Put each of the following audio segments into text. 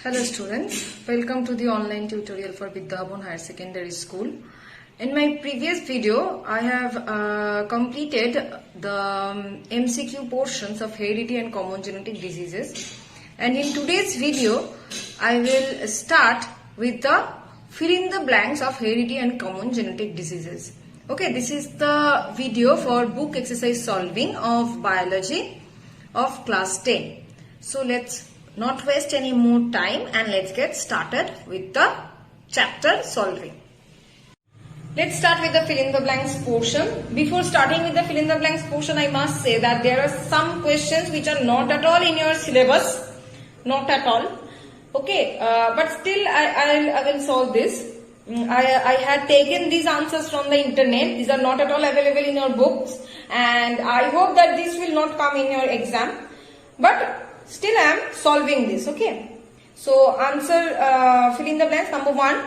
Hello students, welcome to the online tutorial for Vidyabhan Higher Secondary School. In my previous video, I have completed the MCQ portions of heredity and common genetic diseases. And in today's video, I will start with the fill in the blanks of heredity and common genetic diseases. Okay, this is the video for book exercise solving of biology of class 10. So let's not waste any more time and let's get started with the chapter solving. Let's start with the fill in the blanks portion. Before starting with the fill in the blanks portion, I must say that there are some questions which are not at all in your syllabus. Not at all. Okay, but still I will solve this. I had taken these answers from the internet. These are not at all available in your books, and I hope that this will not come in your exam. But still I am solving this. Okay. So answer fill in the blanks. Number 1.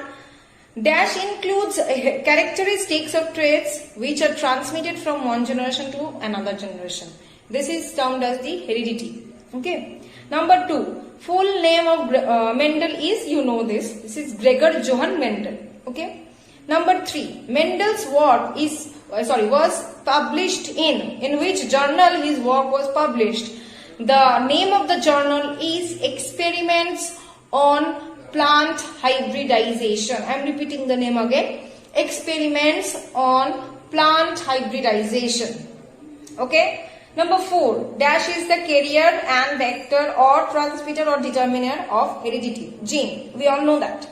Dash includes characteristics or traits which are transmitted from one generation to another generation. This is termed as the heredity. Okay. Number 2. Full name of Mendel is, you know this. This is Gregor Johann Mendel. Okay. Number 3. Mendel's work is was published in which journal his work was published. The name of the journal is Experiments on Plant Hybridization. I am repeating the name again. Experiments on Plant Hybridization. Okay. Number 4. Dash is the carrier and vector or transmitter or determiner of heredity. Gene. We all know that.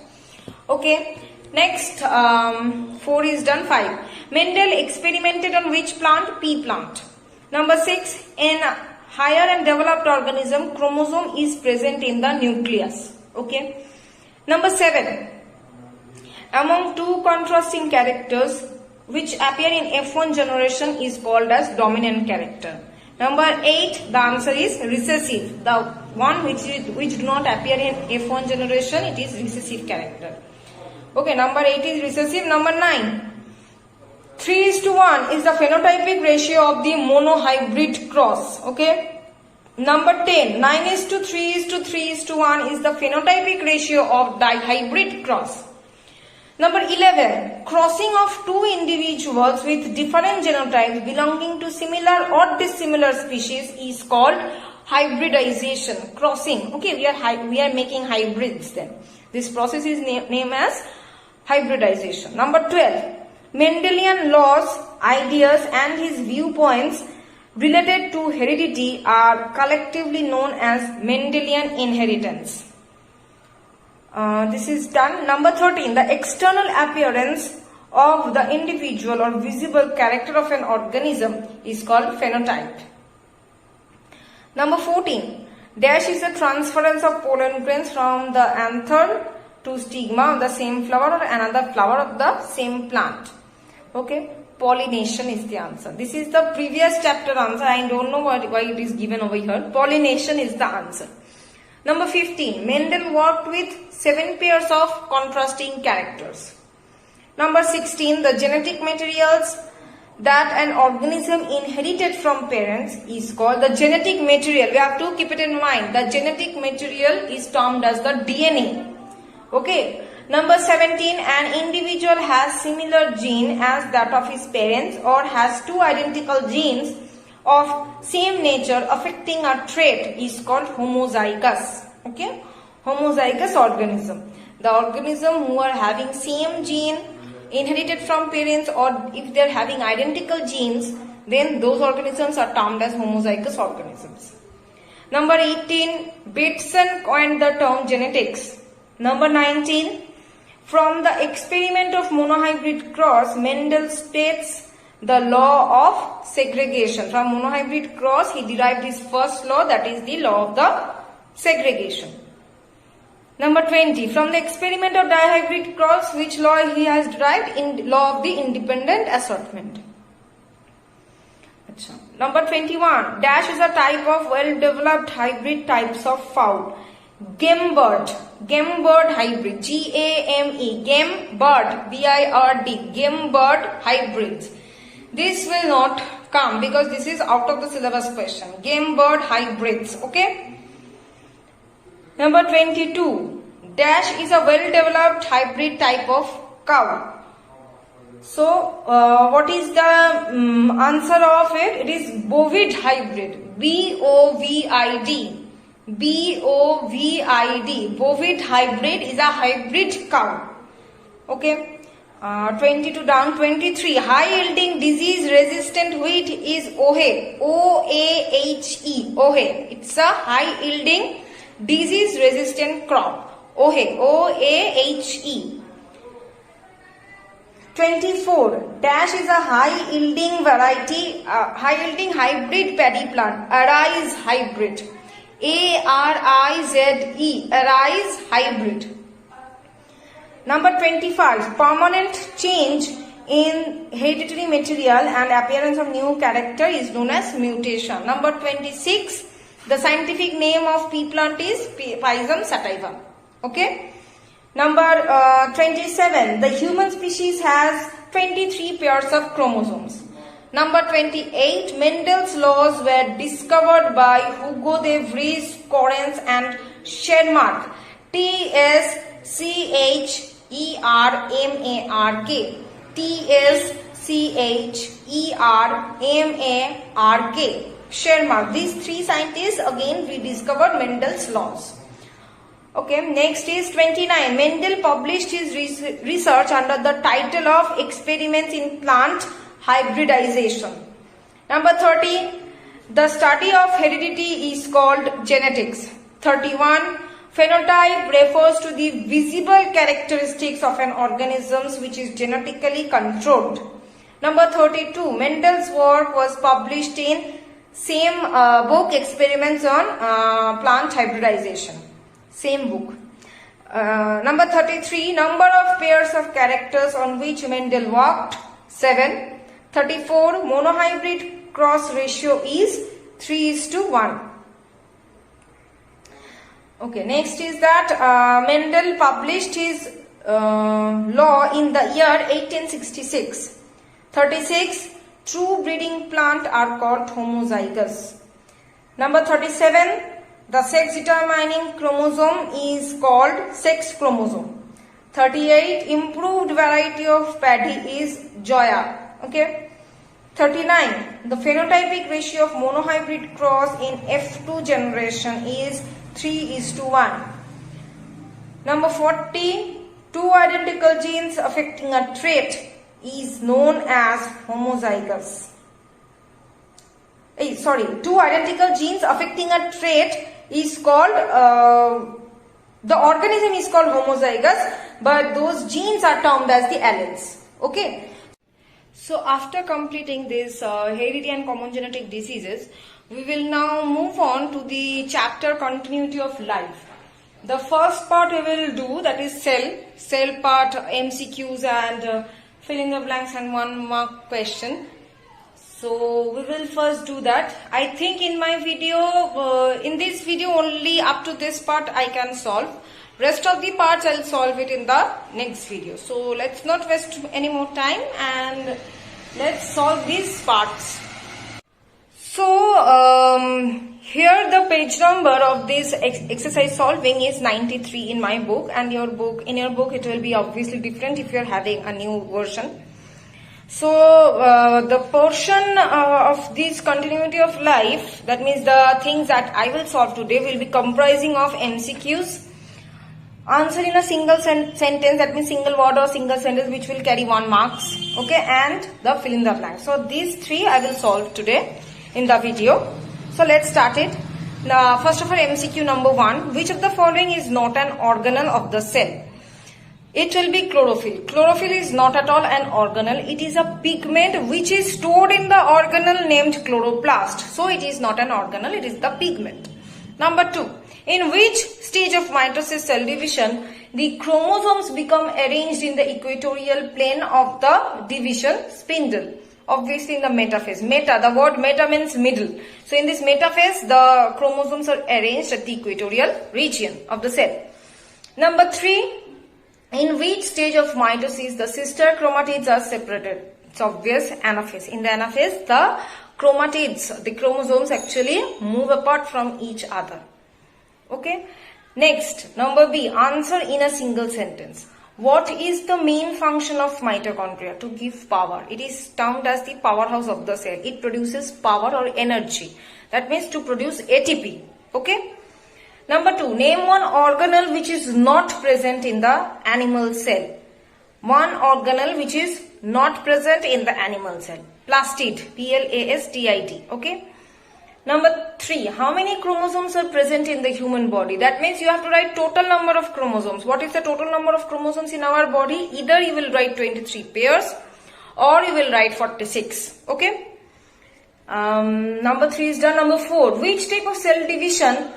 Okay. Next, 4 is done. 5. Mendel experimented on which plant? Pea plant. Number 6. In higher and developed organism, chromosome is present in the nucleus. Okay. Number 7. Among two contrasting characters which appear in F1 generation is called as dominant character. Number 8. The answer is recessive. The one which do not appear in F1 generation, it is recessive character. Okay. Number 8 is recessive. Number 9. 3:1 is the phenotypic ratio of the monohybrid cross. Okay. Number 10. 9:3:3:1 is the phenotypic ratio of dihybrid cross. Number 11. Crossing of two individuals with different genotypes belonging to similar or dissimilar species is called hybridization. Crossing. Okay. We are making hybrids then. This process is named as hybridization. Number 12. Mendelian laws, ideas and his viewpoints related to heredity are collectively known as Mendelian inheritance. This is done. Number 13. The external appearance of the individual or visible character of an organism is called phenotype. Number 14. Dash is the transference of pollen grains from the anther to stigma of the same flower or another flower of the same plant. Okay. Pollination is the answer. This is the previous chapter answer. I don't know why it is given over here. Pollination is the answer. Number 15. Mendel worked with 7 pairs of contrasting characters. Number 16. The genetic materials that an organism inherited from parents is called the genetic material. We have to keep it in mind. The genetic material is termed as the DNA. Okay. Number 17. An individual has similar gene as that of his parents or has two identical genes of same nature affecting a trait is called homozygous. Okay. Homozygous organism. The organism who are having same gene inherited from parents, or if they are having identical genes, then those organisms are termed as homozygous organisms. Number 18. Bateson coined the term genetics. Number 19. From the experiment of monohybrid cross, Mendel states the law of segregation. From monohybrid cross, he derived his first law, that is the law of the segregation. Number 20. From the experiment of dihybrid cross, which law he has derived? In law of the independent assortment. Number 21. Dash is a type of well-developed hybrid types of fowl. Game-bird hybrid, G-A-M-E, game-bird, B-I-R-D, game-bird hybrids. This will not come because this is out of the syllabus question. Game-bird hybrids, okay. Number 22. Dash is a well-developed hybrid type of cow. So, what is the answer of it? It is bovid hybrid. B-O-V-I-D. B-O-V-I-D. Bovid hybrid is a hybrid cow. Okay. 22 down. 23. High-yielding disease-resistant wheat is OHE. O-A-H-E. OHE. It's a high-yielding disease-resistant crop. OHE. O-A-H-E. 24. Dash is a high-yielding variety, high-yielding hybrid paddy plant. Arise hybrid. A-R-I-Z-E. Arise hybrid. Number 25. Permanent change in hereditary material and appearance of new character is known as mutation. Number 26. The scientific name of pea plant is Pisum sativa. Okay. Number 27. The human species has 23 pairs of chromosomes. Number 28. Mendel's laws were discovered by Hugo de Vries, Correns and Schermark. T-S-C-H-E-R-M-A-R-K. T-S-C-H-E-R-M-A-R-K. Schermark. These three scientists again rediscovered Mendel's laws. Okay, next is 29. Mendel published his research under the title of Experiments in Plant Hybridization. Number 30. The study of heredity is called genetics. 31. Phenotype refers to the visible characteristics of an organism which is genetically controlled. Number 32. Mendel's work was published in same book, Experiments on Plant Hybridization. Same book. Number 33. Number of pairs of characters on which Mendel worked. 7. 34. Monohybrid cross ratio is 3:1. Okay. Next is that Mendel published his law in the year 1866. 36. True breeding plant are called homozygous. Number 37. The sex determining chromosome is called sex chromosome. 38. Improved variety of paddy is Joya. Okay. 39. The phenotypic ratio of monohybrid cross in F2 generation is 3:1. Number 40. Two identical genes affecting a trait is known as homozygous. Two identical genes affecting a trait is called, the organism is called homozygous, but those genes are termed as the alleles. Okay. So after completing this heredity and common genetic diseases, we will now move on to the chapter continuity of life. The first part we will do, that is cell part, MCQs and fill in the blanks and 1 mark question. So we will first do that. I think in my video, in this video only up to this part I can solve. Rest of the parts I'll solve it in the next video. So let's not waste any more time and let's solve these parts. So here the page number of this exercise solving is 93 in my book, and in your book it will be obviously different if you are having a new version. So the portion of this continuity of life, that means the things that I will solve today, will be comprising of MCQs, answer in a single sentence, that means single word or single sentence, which will carry 1 marks, okay, and the fill in the blank. So these 3 I will solve today in the video. So let's start it. Now, first of all, MCQ number 1. Which of the following is not an organelle of the cell? It will be chlorophyll. Chlorophyll is not at all an organelle. It is a pigment which is stored in the organelle named chloroplast. So it is not an organelle, it is the pigment. Number 2. In which stage of mitosis cell division the chromosomes become arranged in the equatorial plane of the division spindle? Obviously in the metaphase. Meta, the word meta means middle. So in this metaphase the chromosomes are arranged at the equatorial region of the cell. Number 3. In which stage of mitosis the sister chromatids are separated? It's obvious, anaphase. In the anaphase, the chromatids, the chromosomes actually move apart from each other. Okay. Next, number B, answer in a single sentence. What is the main function of mitochondria? To give power. It is termed as the powerhouse of the cell. It produces power or energy. That means to produce ATP. Okay. Number 2, name one organelle which is not present in the animal cell. One organelle which is not present in the animal cell. Plastid. P-L-A-S-T-I-D. Okay. Number 3, how many chromosomes are present in the human body? That means you have to write total number of chromosomes. What is the total number of chromosomes in our body? Either you will write 23 pairs or you will write 46. Okay. Number 3 is done. Number 4, which type of cell division?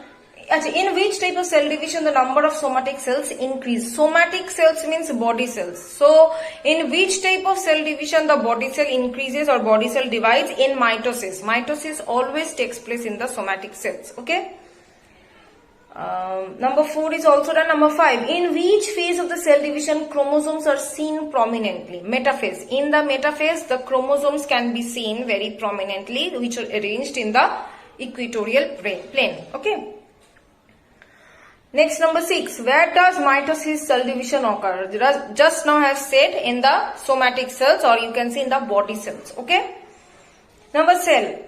In which type of cell division the number of somatic cells increase? Somatic cells means body cells. So, in which type of cell division the body cell increases or body cell divides? In mitosis. Mitosis always takes place in the somatic cells. Okay. Number 4 is also done. Number 5, in which phase of the cell division chromosomes are seen prominently? Metaphase. In the metaphase, the chromosomes can be seen very prominently, which are arranged in the equatorial plane. Okay. Next, number 6, where does mitosis cell division occur? Just now I have said in the somatic cells, or you can see in the body cells. Okay. Number 7,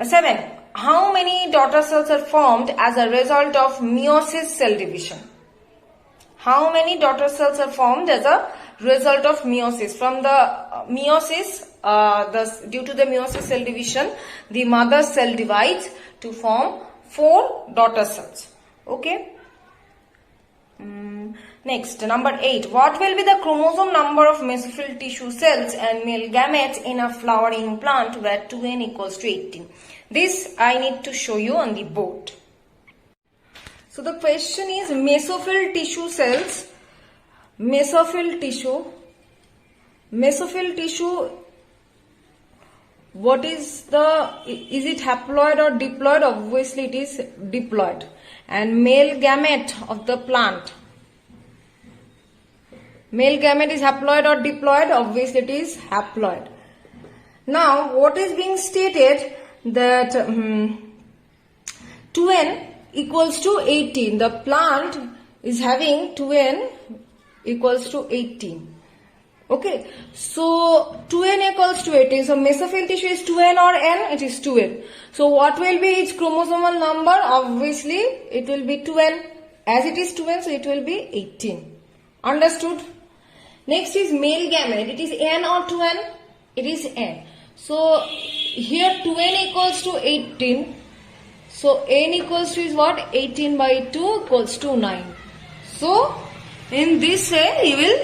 how many daughter cells are formed as a result of meiosis cell division? How many daughter cells are formed as a result of meiosis? From the meiosis, due to the meiosis cell division, the mother cell divides to form 4 daughter cells. Okay. Next, number 8. What will be the chromosome number of mesophyll tissue cells and male gametes in a flowering plant where 2n equals to 18? This I need to show you on the board. So the question is mesophyll tissue cells, mesophyll tissue, what is it haploid or diploid? Obviously it is diploid. And male gamete of the plant. Male gamete is haploid or diploid? Obviously it is haploid. Now what is being stated that 2n equals to 18. The plant is having 2n equals to 18. Okay, so 2n equals to 18. So mesophyll tissue is 2n or n? It is 2n. So what will be its chromosomal number? Obviously it will be 2n. As it is 2n, so it will be 18. Understood? Next is male gamete. It is n or 2n? It is n. So here 2n equals to 18. So n equals to is what? 18 by 2 equals to 9. So in this way you will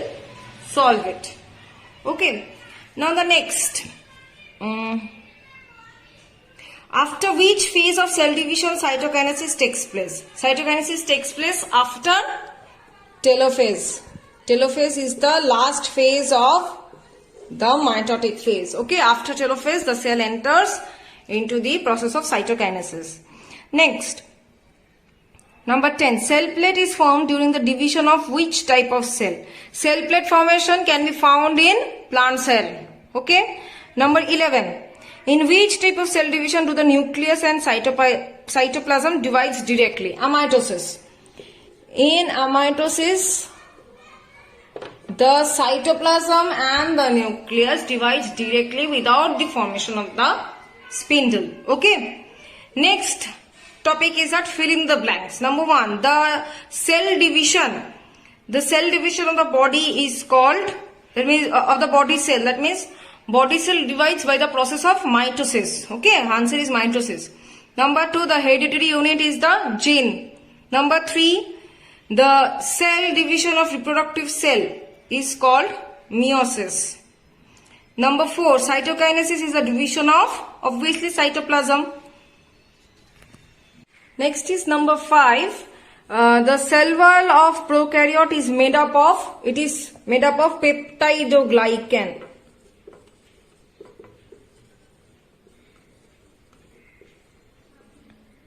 solve it. Okay. Now the next. After which phase of cell division cytokinesis takes place? Cytokinesis takes place after telophase. Telophase is the last phase of the mitotic phase. Okay. After telophase, the cell enters into the process of cytokinesis. Next. Number 10. Cell plate is formed during the division of which type of cell? Cell plate formation can be found in plant cell. Okay. Number 11. In which type of cell division do the nucleus and cytoplasm divides directly? Amitosis. In amitosis, the cytoplasm and the nucleus divides directly without the formation of the spindle. Okay. Next topic is that fill in the blanks. Number 1, the cell division. The cell division of the body is called, that means of the body cell. That means body cell divides by the process of mitosis. Okay, answer is mitosis. Number 2, the hereditary unit is the gene. Number 3, the cell division of reproductive cell is called meiosis. Number 4, cytokinesis is the division of obviously cytoplasm. Next is number 5. The cell wall of prokaryote is made up of, peptidoglycan.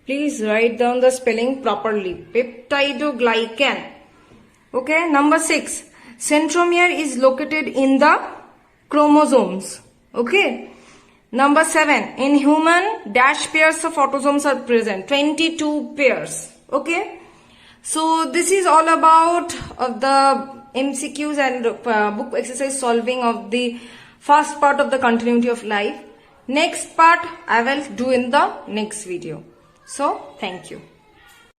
Please write down the spelling properly. Peptidoglycan. Okay. Number 6. Centromere is located in the chromosomes. Okay. Number 7. In human, dash pairs of autosomes are present. 22 pairs. Okay. So this is all about the MCQs and book exercise solving of the first part of the continuity of life. Next part I will do in the next video. So thank you.